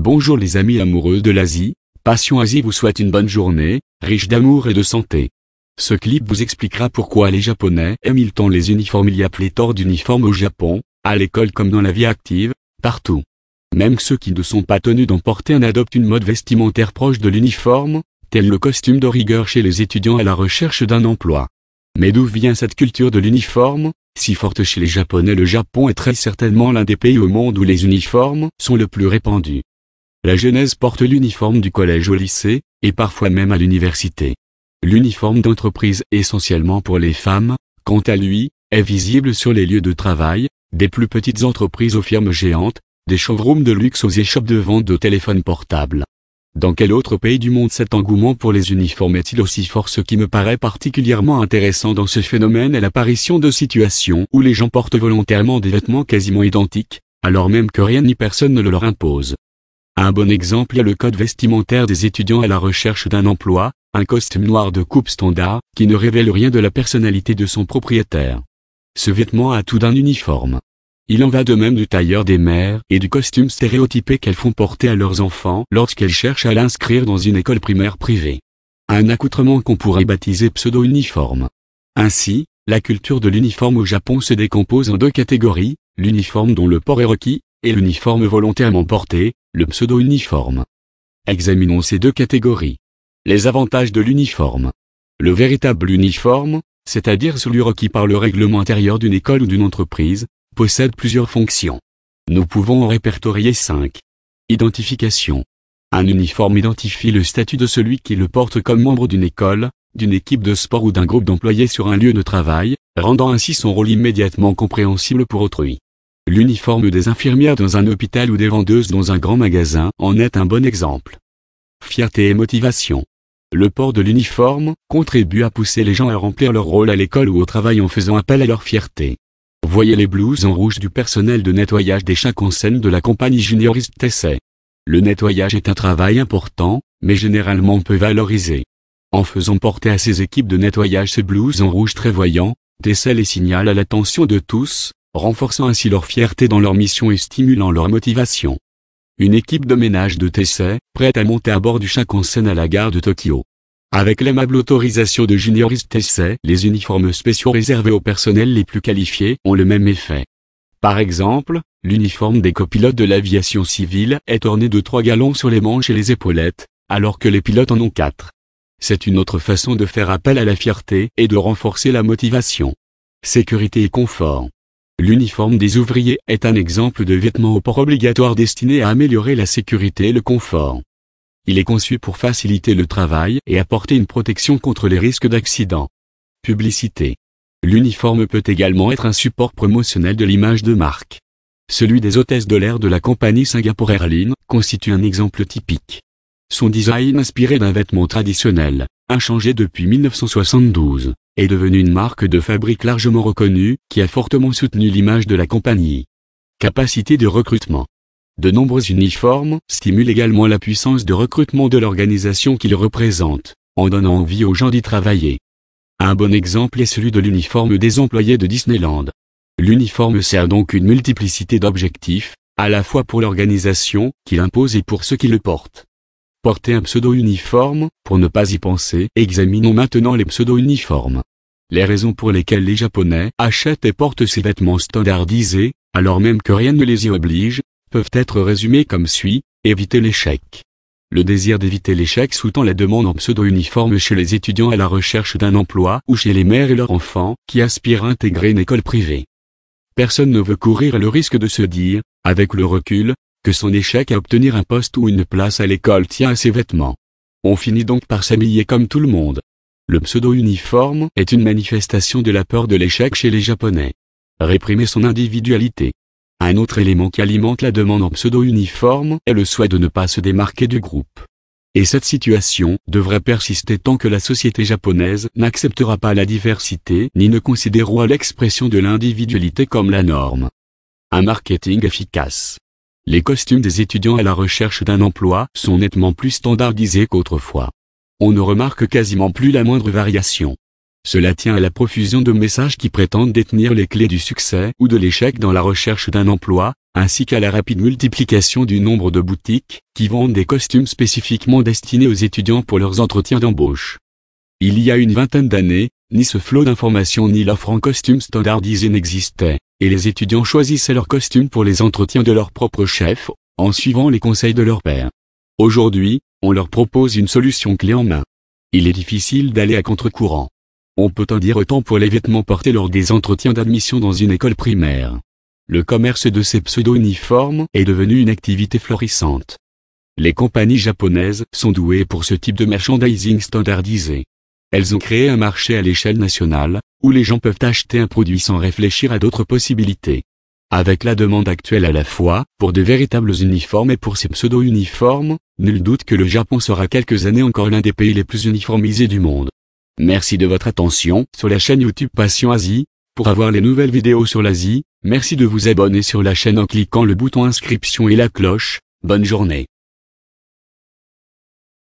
Bonjour les amis amoureux de l'Asie, Passion Asie vous souhaite une bonne journée, riche d'amour et de santé. Ce clip vous expliquera pourquoi les Japonais aiment tant les uniformes. Il y a pléthore d'uniformes au Japon, à l'école comme dans la vie active, partout. Même ceux qui ne sont pas tenus d'en porter un adoptent une mode vestimentaire proche de l'uniforme, tel le costume de rigueur chez les étudiants à la recherche d'un emploi. Mais d'où vient cette culture de l'uniforme, si forte chez les Japonais? Le Japon est très certainement l'un des pays au monde où les uniformes sont le plus répandus. La jeunesse porte l'uniforme du collège au lycée, et parfois même à l'université. L'uniforme d'entreprise, essentiellement pour les femmes, quant à lui, est visible sur les lieux de travail, des plus petites entreprises aux firmes géantes, des showrooms de luxe aux échoppes de vente de téléphones portables. Dans quel autre pays du monde cet engouement pour les uniformes est-il aussi fort? Ce qui me paraît particulièrement intéressant dans ce phénomène est l'apparition de situations où les gens portent volontairement des vêtements quasiment identiques, alors même que rien ni personne ne le leur impose. Un bon exemple est le code vestimentaire des étudiants à la recherche d'un emploi, un costume noir de coupe standard, qui ne révèle rien de la personnalité de son propriétaire. Ce vêtement a tout d'un uniforme. Il en va de même du tailleur des mères et du costume stéréotypé qu'elles font porter à leurs enfants lorsqu'elles cherchent à l'inscrire dans une école primaire privée. Un accoutrement qu'on pourrait baptiser pseudo-uniforme. Ainsi, la culture de l'uniforme au Japon se décompose en deux catégories, l'uniforme dont le port est requis, et l'uniforme volontairement porté, le pseudo-uniforme. Examinons ces deux catégories. Les avantages de l'uniforme. Le véritable uniforme, c'est-à-dire celui requis par le règlement intérieur d'une école ou d'une entreprise, possède plusieurs fonctions. Nous pouvons en répertorier 5. Identification. Un uniforme identifie le statut de celui qui le porte comme membre d'une école, d'une équipe de sport ou d'un groupe d'employés sur un lieu de travail, rendant ainsi son rôle immédiatement compréhensible pour autrui. L'uniforme des infirmières dans un hôpital ou des vendeuses dans un grand magasin en est un bon exemple. Fierté et motivation. Le port de l'uniforme contribue à pousser les gens à remplir leur rôle à l'école ou au travail en faisant appel à leur fierté. Voyez les blouses en rouge du personnel de nettoyage des Shinkansen de la compagnie Junior East Taisei. Le nettoyage est un travail important, mais généralement peu valorisé. En faisant porter à ces équipes de nettoyage ces blouses en rouge très voyants, Taisei les signale à l'attention de tous, renforçant ainsi leur fierté dans leur mission et stimulant leur motivation. Une équipe de ménage de Taisei, prête à monter à bord du Shinkansen à la gare de Tokyo. Avec l'aimable autorisation de Junior East Taisei, les uniformes spéciaux réservés au personnel les plus qualifiés ont le même effet. Par exemple, l'uniforme des copilotes de l'aviation civile est orné de 3 galons sur les manches et les épaulettes, alors que les pilotes en ont 4. C'est une autre façon de faire appel à la fierté et de renforcer la motivation. Sécurité et confort. L'uniforme des ouvriers est un exemple de vêtement au port obligatoire destiné à améliorer la sécurité et le confort. Il est conçu pour faciliter le travail et apporter une protection contre les risques d'accident. Publicité. L'uniforme peut également être un support promotionnel de l'image de marque. Celui des hôtesses de l'air de la compagnie Singapore Airlines constitue un exemple typique. Son design inspiré d'un vêtement traditionnel, inchangé depuis 1972, est devenu une marque de fabrique largement reconnue, qui a fortement soutenu l'image de la compagnie. Capacité de recrutement. De nombreux uniformes stimulent également la puissance de recrutement de l'organisation qu'ils représentent, en donnant envie aux gens d'y travailler. Un bon exemple est celui de l'uniforme des employés de Disneyland. L'uniforme sert donc une multiplicité d'objectifs, à la fois pour l'organisation qu'il impose et pour ceux qui le portent. Porter un pseudo-uniforme, pour ne pas y penser, examinons maintenant les pseudo-uniformes. Les raisons pour lesquelles les Japonais achètent et portent ces vêtements standardisés, alors même que rien ne les y oblige, peuvent être résumées comme suit: éviter l'échec. Le désir d'éviter l'échec sous-tend la demande en pseudo-uniforme chez les étudiants à la recherche d'un emploi ou chez les mères et leurs enfants qui aspirent à intégrer une école privée. Personne ne veut courir le risque de se dire, avec le recul, que son échec à obtenir un poste ou une place à l'école tient à ses vêtements. On finit donc par s'habiller comme tout le monde. Le pseudo-uniforme est une manifestation de la peur de l'échec chez les Japonais. Réprimer son individualité. Un autre élément qui alimente la demande en pseudo-uniforme est le souhait de ne pas se démarquer du groupe. Et cette situation devrait persister tant que la société japonaise n'acceptera pas la diversité ni ne considérera l'expression de l'individualité comme la norme. Un marketing efficace. Les costumes des étudiants à la recherche d'un emploi sont nettement plus standardisés qu'autrefois. On ne remarque quasiment plus la moindre variation. Cela tient à la profusion de messages qui prétendent détenir les clés du succès ou de l'échec dans la recherche d'un emploi, ainsi qu'à la rapide multiplication du nombre de boutiques qui vendent des costumes spécifiquement destinés aux étudiants pour leurs entretiens d'embauche. Il y a une vingtaine d'années, ni ce flot d'informations ni l'offre en costumes standardisés n'existaient, et les étudiants choisissaient leurs costumes pour les entretiens de leur propre chef, en suivant les conseils de leur père. Aujourd'hui, on leur propose une solution clé en main. Il est difficile d'aller à contre-courant. On peut en dire autant pour les vêtements portés lors des entretiens d'admission dans une école primaire. Le commerce de ces pseudo-uniformes est devenu une activité florissante. Les compagnies japonaises sont douées pour ce type de merchandising standardisé. Elles ont créé un marché à l'échelle nationale, où les gens peuvent acheter un produit sans réfléchir à d'autres possibilités. Avec la demande actuelle à la fois, pour de véritables uniformes et pour ces pseudo-uniformes, nul doute que le Japon sera quelques années encore l'un des pays les plus uniformisés du monde. Merci de votre attention sur la chaîne YouTube Passion Asie. Pour avoir les nouvelles vidéos sur l'Asie, merci de vous abonner sur la chaîne en cliquant le bouton inscription et la cloche. Bonne journée.